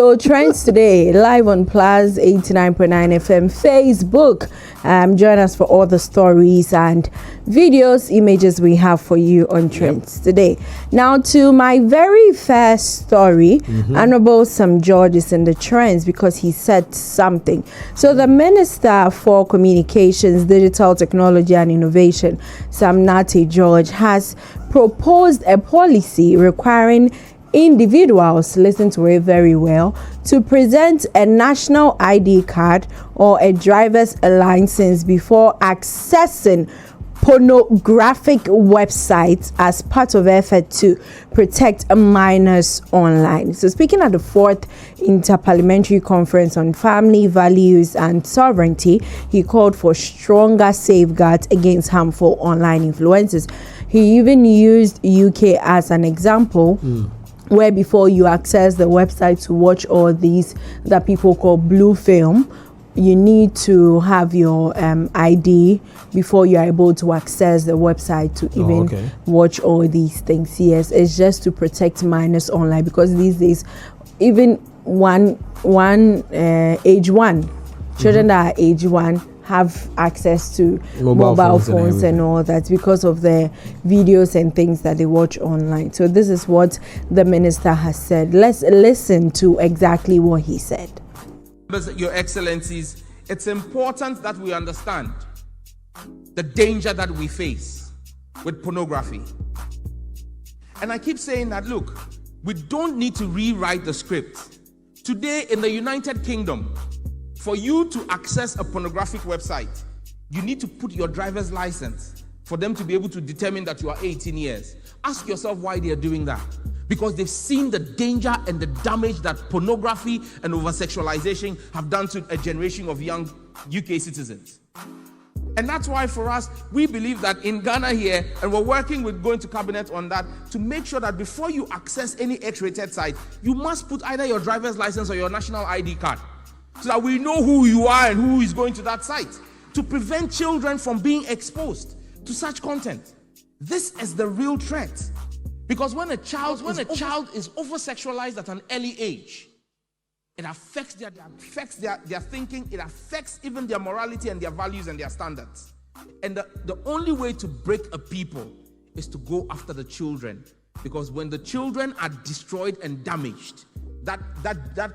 So trends today, live on PLUZZ 89.9 FM Facebook. Join us for all the stories and videos, images we have for you on trends today. Now to my very first story, Honorable Sam George is in the trends because he said something. So the Minister for Communications, Digital Technology and Innovation, Sam George, has proposed a policy requiring individuals, listen to it very well, to present a national ID card or a driver's license before accessing pornographic websites as part of effort to protect minors online. So speaking at the 4th Interparliamentary Conference on Family Values and Sovereignty, he called for stronger safeguards against harmful online influences. He even used UK as an example, where before you access the website to watch all these that people call blue film, you need to have your ID before you're able to access the website to even watch all these things. Yes, it's just to protect minors online, because these days, even age one, children that are age one have access to mobile phones and all that because of the videos and things that they watch online. So this is what the minister has said. Let's listen to exactly what he said. Your Excellencies, it's important that we understand the danger that we face with pornography. And I keep saying that, look, we don't need to rewrite the script. Today in the United Kingdom, for you to access a pornographic website, you need to put your driver's license for them to be able to determine that you are 18 years. Ask yourself why they are doing that. Because they've seen the danger and the damage that pornography and over-sexualization have done to a generation of young UK citizens. And that's why for us, we believe that in Ghana here, and we're working with going to cabinet on that, to make sure that before you access any X-rated site, you must put either your driver's license or your national ID card, so that we know who you are and who is going to that site, to prevent children from being exposed to such content. This is the real threat. Because when a child is over-sexualized at an early age, it affects their thinking, it affects even their morality and their values and their standards. And the only way to break a people is to go after the children. Because when the children are destroyed and damaged, that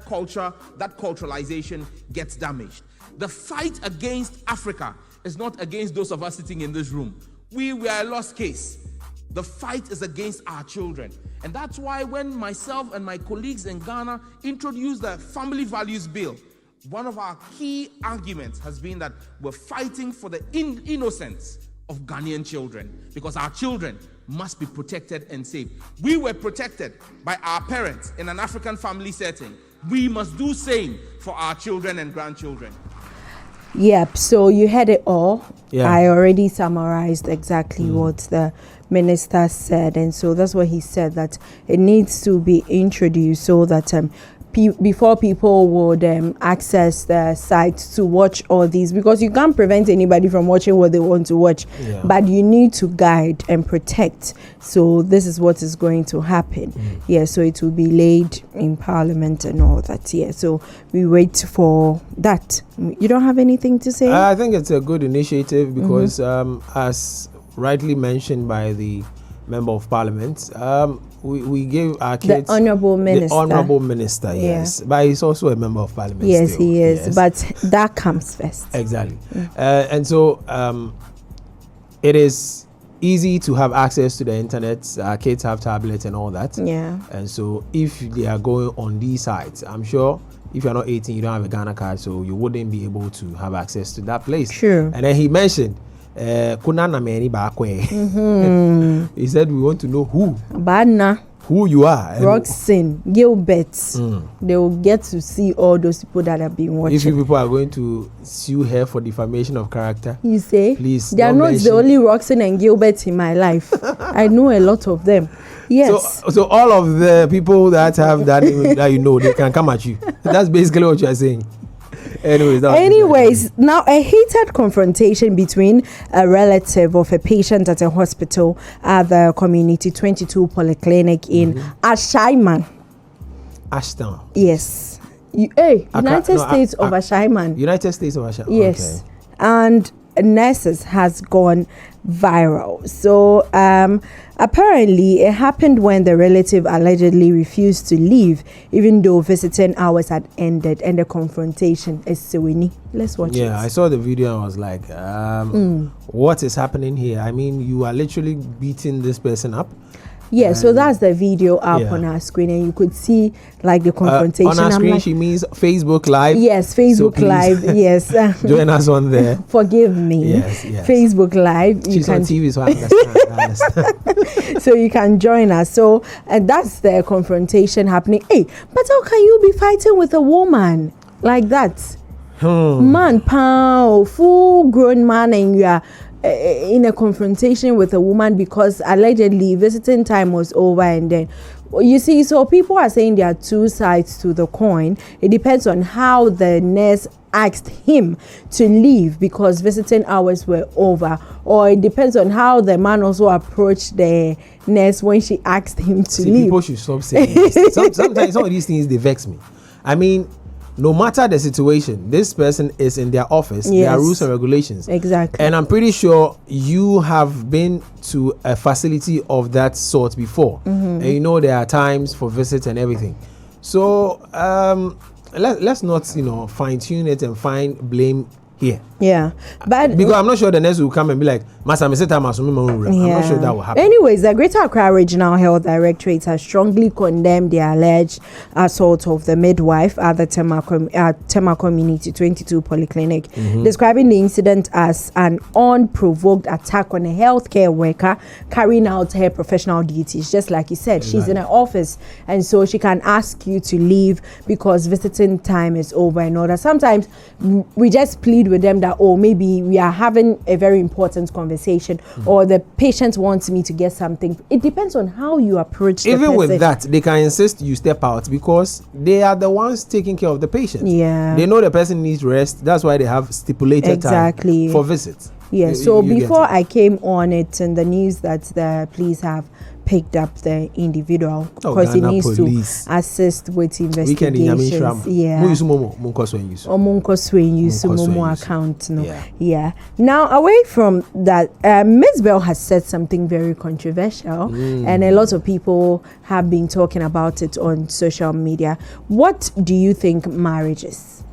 culture, that culturalization gets damaged. The fight against Africa is not against those of us sitting in this room. We are a lost case. The fight is against our children. And that's why when myself and my colleagues in Ghana introduced the Family Values Bill, one of our key arguments has been that we're fighting for the innocence of Ghanaian children, because our children must be protected and safe. We were protected by our parents in an African family setting. We must do same for our children and grandchildren. Yep, so you heard it all. I already summarized exactly what the minister said, and so that's what he said, that it needs to be introduced so that before people would access the site to watch all these, because you can't prevent anybody from watching what they want to watch, but you need to guide and protect. So this is what is going to happen. So it will be laid in Parliament and all that. So we wait for that. You don't have anything to say? I think it's a good initiative because as rightly mentioned by the Member of Parliament, we gave our kids the Honourable Minister, yes, but he's also a Member of Parliament. Yes, still. He is, but that comes first. Exactly. And so it is easy to have access to the internet. Our kids have tablets and all that. And so if they are going on these sites, I'm sure if you're not 18, you don't have a Ghana card, so you wouldn't be able to have access to that place. True. And then he mentioned he said we want to know who you are. Roxanne, Gilbert, they will get to see all those people that have been watching. If you people are going to sue her for defamation of character, you say, please, they are not the only Roxanne and Gilbert in my life. I know a lot of them. Yes. So all of the people that have that, that you know, they can come at you. That's basically what you are saying. Anyways, now a heated confrontation between a relative of a patient at a hospital at the Community 22 Polyclinic in Ashaiman. Ashton. Yes. United States of Ashaiman. United States of Ashaiman. Yes. Okay. And nurses has gone viral. So apparently it happened when the relative allegedly refused to leave even though visiting hours had ended, and the confrontation is Sewini. Let's watch it. Yeah, I saw the video and was like, what is happening here? I mean, you are literally beating this person up. Yeah, so that's the video up on our screen, and you could see like the confrontation. On our screen, she means Facebook Live. Yes, Facebook Live. Yes, join us on there. Forgive me. Yes. Facebook Live. She's on TV, so I understand. So you can join us. So that's the confrontation happening. Hey, but how can you be fighting with a woman like that? Man, pow, full grown man, and you are in a confrontation with a woman because allegedly visiting time was over. And then you see, so people are saying there are two sides to the coin. It depends on how the nurse asked him to leave because visiting hours were over, or it depends on how the man also approached the nurse when she asked him to leave. People should stop saying this. Sometimes some of these things, they vex me. I mean, no matter the situation, this person is in their office. There are rules and regulations. Exactly. And I'm pretty sure you have been to a facility of that sort before. And you know there are times for visits and everything. So let's not, fine tune it and find blame here. Yeah, but because I'm not sure the nurse will come and be like, I'm not sure that will happen. Anyways, the Greater Accra Regional Health Directorate has strongly condemned the alleged assault of the midwife at the Tema Community 22 Polyclinic, describing the incident as an unprovoked attack on a healthcare worker carrying out her professional duties. Just like you said, she's in her office, and so she can ask you to leave because visiting time is over and all that. Sometimes we just plead with them that, maybe we are having a very important conversation, or the patient wants me to get something. It depends on how you approach the person. Even with that, they can insist you step out because they are the ones taking care of the patient. Yeah. They know the person needs rest. That's why they have stipulated time for visits. Yeah. So before I came on it in the news that the police have picked up the individual because he needs to assist with investigations. Account. Yeah. Now, away from that, Mzbel has said something very controversial, and a lot of people have been talking about it on social media. What do you think marriage is?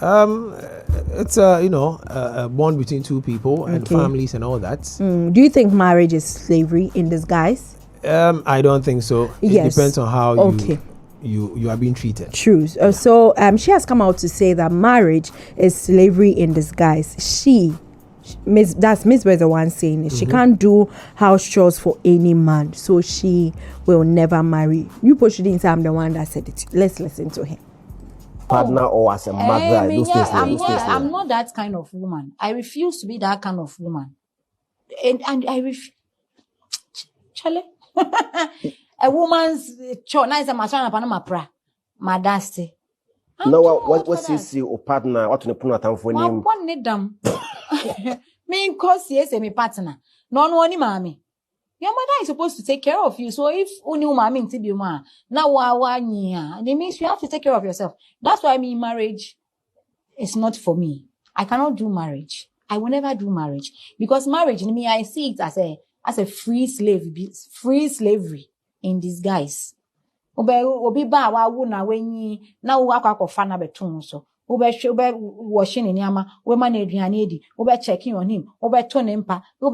It's a bond between two people and families and all that. Do you think marriage is slavery in disguise? I don't think so. It depends on how you are being treated. True. So she has come out to say that marriage is slavery in disguise. That's Mzbel the one saying it. She can't do house chores for any man, so she will never marry. You shouldn't say I'm the one that said it. Let's listen to him. Partner or as a mother. I'm not that kind of woman. I refuse to be that kind of woman. And I refuse. Chale. A woman's chore. Now it's a machine upon my pra. My dusty. No, what's this your partner? What to put on for name? One need them. Me cause yes, me partner. No one mommy. Your mother is supposed to take care of you. So if only mommy to be man, now it means you have to take care of yourself. That's why marriage is not for me. I cannot do marriage. I will never do marriage because marriage, I see it as a free slavery in disguise. Obi ba wa wu na wenyi na wo akwakofa na beton so. Washing in yama, woman Adrianedi, checking on him, tonimpa, no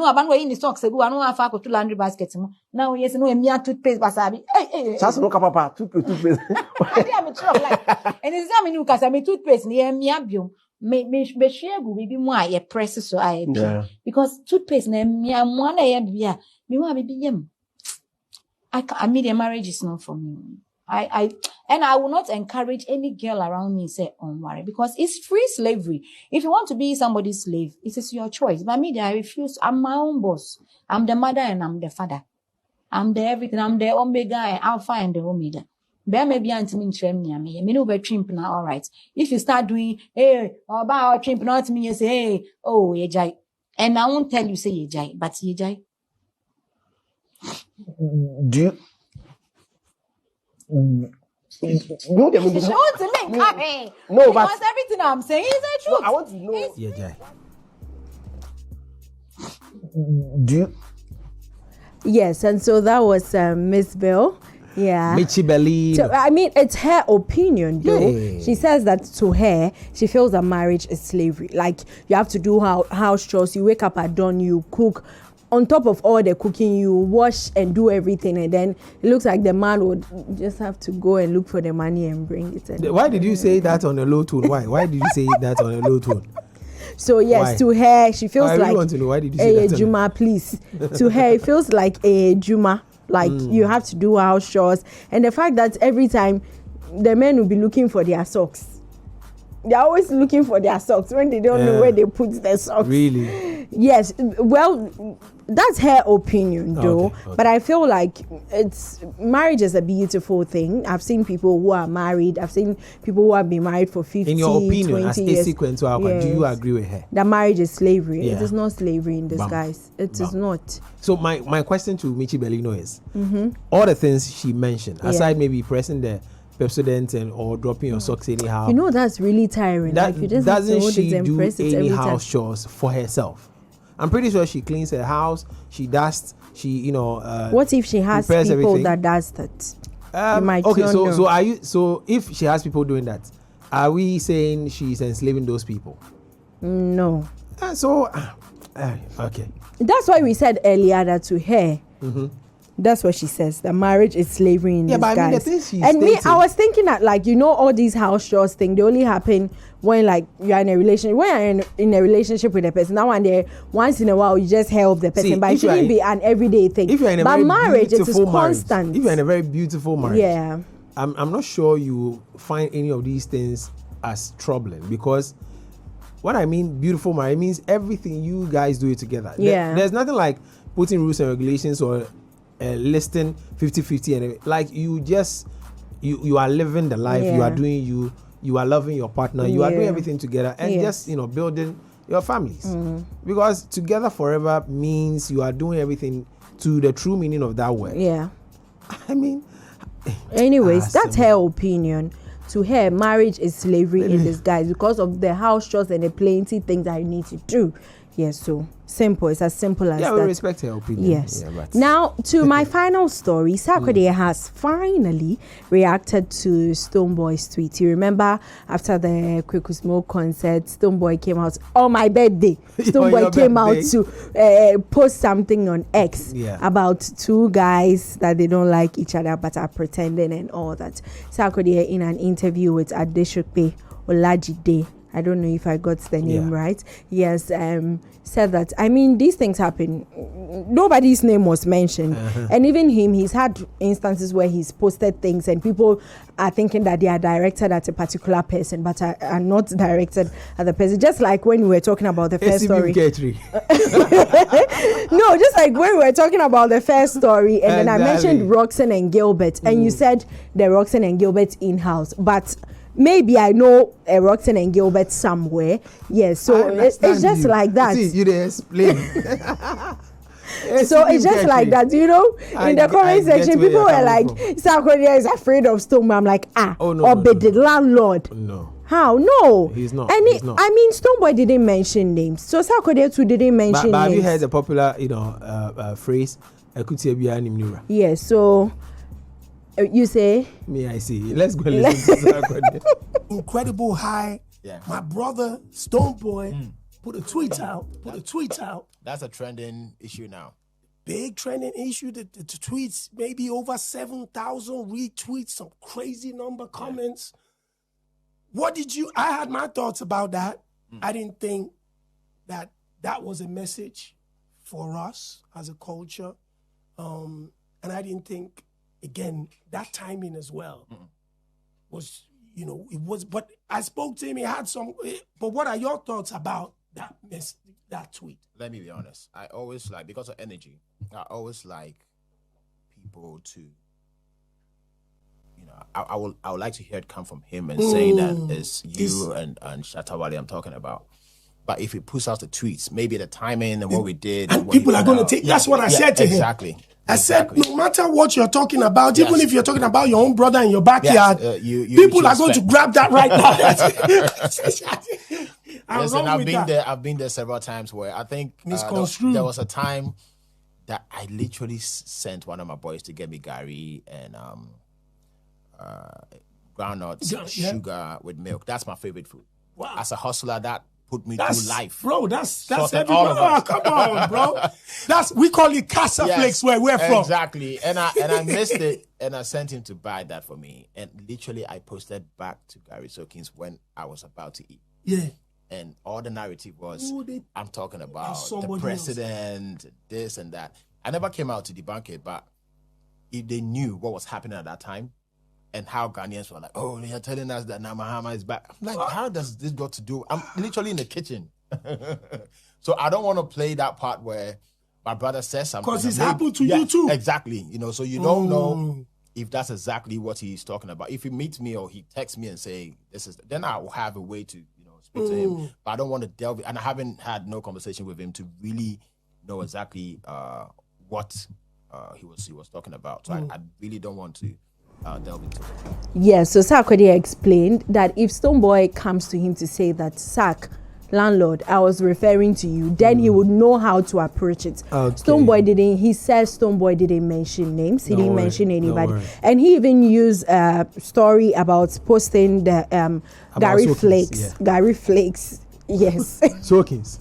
abandon in the socks, I don't have to laundry baskets. Now, yes, no, mere toothpaste, basabi. Just look up, toothpaste. I'm a truck like, and examine you because I'm a toothpaste near Miabium. May share will be more a press so I because toothpaste near me, I'm one I am here. Me want to be him. I mean, a marriage is not for me. And I will not encourage any girl around me say marry because it's free slavery. If you want to be somebody's slave, it is your choice. But me, I refuse. I'm my own boss. I'm the mother and I'm the father. I'm the everything. I'm the omega and alpha and the omega. Bear maybe anti me me no be trimp now. All right. If you start doing about trimp not me, you say ye jai. And I won't tell you say ye jai, but ye jai. No, they She wants to make happy. No, because but everything I'm saying is the truth. I want to know. Yeah, Jai. Do you? Yes, and so that was Mzbel. Yeah. Mzbel. So, I mean, it's her opinion, though. Yeah. She says that to her, she feels that marriage is slavery. Like, you have to do house chores. You wake up at dawn, you cook. On top of all the cooking, you wash and do everything. And then it looks like the man would just have to go and look for the money and bring it. Why did you say that on a low tone? Why did you say that on a low tone? So yes, Why? to her, she feels I really like want to know, why did you say that? Juma, please. To her, it feels like a Juma. Like you have to do house chores, and the fact that every time the men will be looking for their socks. They're always looking for their socks when they don't know where they put their socks. Really? Yes. Well, that's her opinion, though. Okay. But I feel like marriage is a beautiful thing. I've seen people who are married. I've seen people who have been married for 50, In your opinion, 20 as years. Esi Kwenstiwaa, do you agree with her? That marriage is slavery. Yeah. It is not slavery in disguise. It is not. So my question to Mzbel is, all the things she mentioned, aside maybe pressing the Pepsodent or dropping your socks anyhow. You know, that's really tiring. That, like you just have to doesn't hold she it and do press it any every house time. chores for herself? I'm pretty sure she cleans her house, she dusts, she What if she has people prepares everything. that does that? You might okay, not so know. so if she has people doing that, are we saying she's enslaving those people? No. Okay. That's why we said earlier that to her, that's what she says, that marriage is slavery in Yeah, but disguise. I mean, the thing she's and me, stating- I was thinking that, like, you know, all these house chores thing, they only happen when, like, you're in a relationship. When you're in a relationship with a person, now and then, once in a while, you just help the person. See, but it if you are shouldn't be an everyday thing. If you're in a but very marriage, it is beautiful marriage, constant. if you're in a very beautiful marriage, Yeah. I'm not sure you find any of these things as troubling, because what I mean beautiful marriage means everything you guys do it together. Yeah. There's nothing like putting rules and regulations or listing 50-50 and like you just you are living the life, you are doing you are loving your partner, you are doing everything together and just building your families. Because together forever means you are doing everything to the true meaning of that word. Yeah. I mean, anyways, that's her opinion. To her, marriage is slavery in disguise because of the house chores and the plenty things that you need to do. Yes, so simple. It's as simple as yeah, that. we respect her opinion. Yes. Yeah, but Now, to my final story, Sarkodie has finally reacted to Stonebwoy's tweet. You remember after the Quick Smoke concert, Stonebwoy came out on my birthday. Stonebwoy came out to post something on X about two guys that they don't like each other but are pretending and all that. Sarkodie, in an interview with Adeshope Olajide, I don't know if I got the name right. Yes, said that, I mean, these things happen. Nobody's name was mentioned. And even him, he's had instances where he's posted things and people are thinking that they are directed at a particular person, but are not directed at the person. Just like when we were talking about the first story. No, just like when we were talking about the first story and then I mentioned Roxanne and Gilbert and you said the Roxanne and Gilbert in-house. But maybe I know a Roxanne and Gilbert somewhere. Yes, so it's just like that. See, you didn't explain. So it's just like that, you know. In the comment section, people were like, Sarkodie is afraid of Stonebwoy. I'm like, the landlord. No. How? No. He's not. And he's not. I mean, Stonebwoy didn't mention names. So Sarkodie too didn't mention but have names. you heard the popular, phrase? Yes, so you say? Me, I see. Let's go listen to Sarkodie. Incredible high. Yeah. My brother Stonebwoy put a tweet out. That's a trending issue now. Big trending issue. The tweets, maybe over 7,000 retweets, some crazy number comments. I had my thoughts about that. I didn't think that was a message for us as a culture. And I didn't think, again, that timing as well was, it was, but I spoke to him, he had some, but what are your thoughts about that tweet? Let me be honest. I always like, because of energy, I always like people to, I would like to hear it come from him and saying that it's you and Shatawale I'm talking about. But if he puts out the tweets, maybe the timing and what we did. And people are going to take, that's what I said to him. Exactly. I said, no matter what you're talking about, even if you're talking about your own brother in your backyard, people are going to grab that right now. Listen, I've been there several times where I think there was a time that I literally sent one of my boys to get me Gary and groundnuts, sugar with milk. That's my favorite food. Wow. As a hustler, that put me through life. Bro, that's everybody. Oh, come on, bro. We call it Casa Flakes where we're from. Exactly. And I missed it, and I sent him to buy that for me. And literally, I posted back to Gary Soakins when I was about to eat. Yeah. And all the narrative was, I'm talking about the president, this and that. I never came out to debunk it, but if they knew what was happening at that time and how Ghanaians were like, oh, they're telling us that Mahama is back. I'm like, how does this got to do? I'm literally in the kitchen. So I don't want to play that part where my brother says something. Because it's happened to you too. Exactly. So you don't know if that's exactly what he's talking about. If he meets me or he texts me and say, then I will have a way to speak to him. But I don't want to delve, and I haven't had no conversation with him to really know exactly what he was talking about. So I really don't want to delve into it. Yes, so Sarkodie explained that if Stonebwoy comes to him to say that, Sark, landlord, I was referring to you, then he would know how to approach it. Okay. Stonebwoy didn't mention names. He didn't mention anybody. And he even used a story about posting the Gary Flakes. Yeah. Gary Flakes. Yes. Soakins.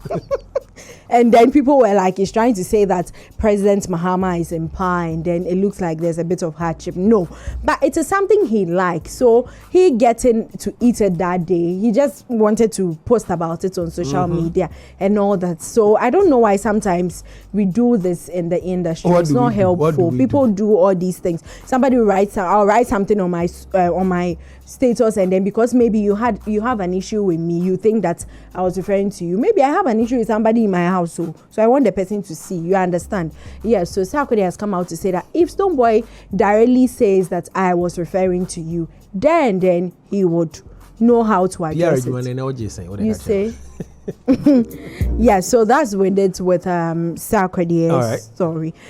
And then people were like, he's trying to say that President Mahama is in power, and then it looks like there's a bit of hardship. No, but it is something he likes. So he getting to eat it that day. He just wanted to post about it on social media and all that. So I don't know why sometimes we do this in the industry. It's not helpful. People do all these things. Somebody writes, I'll write something on my status, and then because maybe you have an issue with me, you think that I was referring to you. Maybe I have an issue with somebody in my house, so I want the person to see. You understand? Yes. So Sarkodie has come out to say that if Stonebwoy directly says that I was referring to you, then he would know how to address it. You say? Yeah. So that's with it with Sarkodie's story.